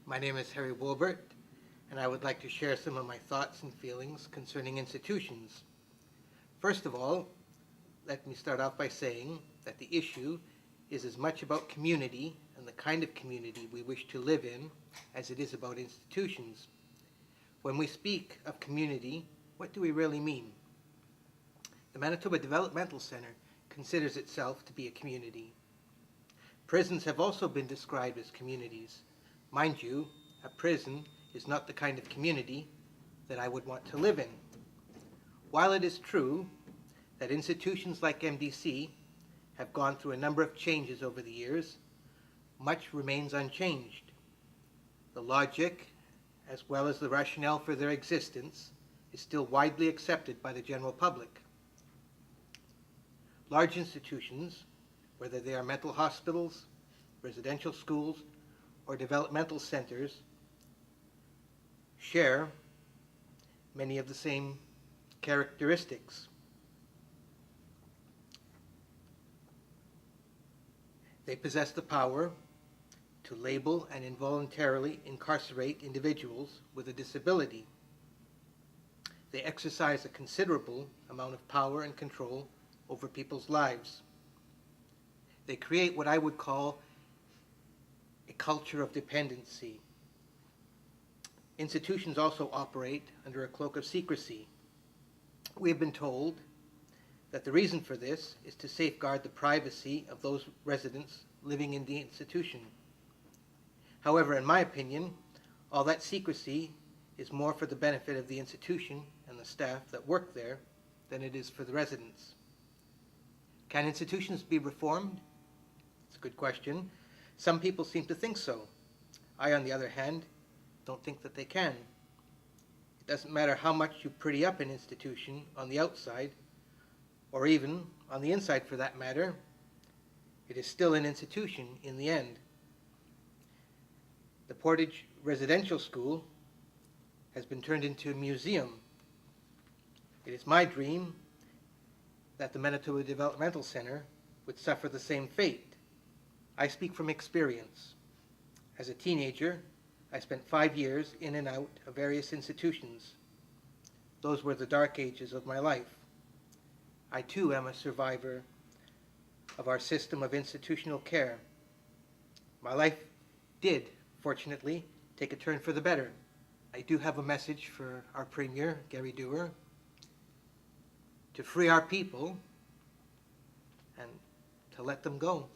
My name is Harry Wolbert, and I would like to share some of my thoughts and feelings concerning institutions. First of all, let me start off by saying that the issue is as much about community and the kind of community we wish to live in as it is about institutions. When we speak of community, what do we really mean? The Manitoba Developmental Centre considers itself to be a community. Prisons have also been described as communities. Mind you, a prison is not the kind of community that I would want to live in. While it is true that institutions like MDC have gone through a number of changes over the years, much remains unchanged. The logic, as well as the rationale for their existence, is still widely accepted by the general public. Large institutions, whether they are mental hospitals, residential schools, or developmental centers, share many of the same characteristics. They possess the power to label and involuntarily incarcerate individuals with a disability. They exercise a considerable amount of power and control over people's lives. They create what I would call a culture of dependency. Institutions also operate under a cloak of secrecy. We have been told that the reason for this is to safeguard the privacy of those residents living in the institution. However, in my opinion, all that secrecy is more for the benefit of the institution and the staff that work there than it is for the residents. Can institutions be reformed? It's a good question. Some people seem to think so. I, on the other hand, don't think that they can. It doesn't matter how much you pretty up an institution on the outside, or even on the inside for that matter, it is still an institution in the end. The Portage Residential School has been turned into a museum. It is my dream that the Manitoba Developmental Centre would suffer the same fate. I speak from experience. As a teenager, I spent 5 years in and out of various institutions. Those were the dark ages of my life. I too am a survivor of our system of institutional care. My life did, fortunately, take a turn for the better. I do have a message for our Premier, Gary Dewar, to free our people and to let them go.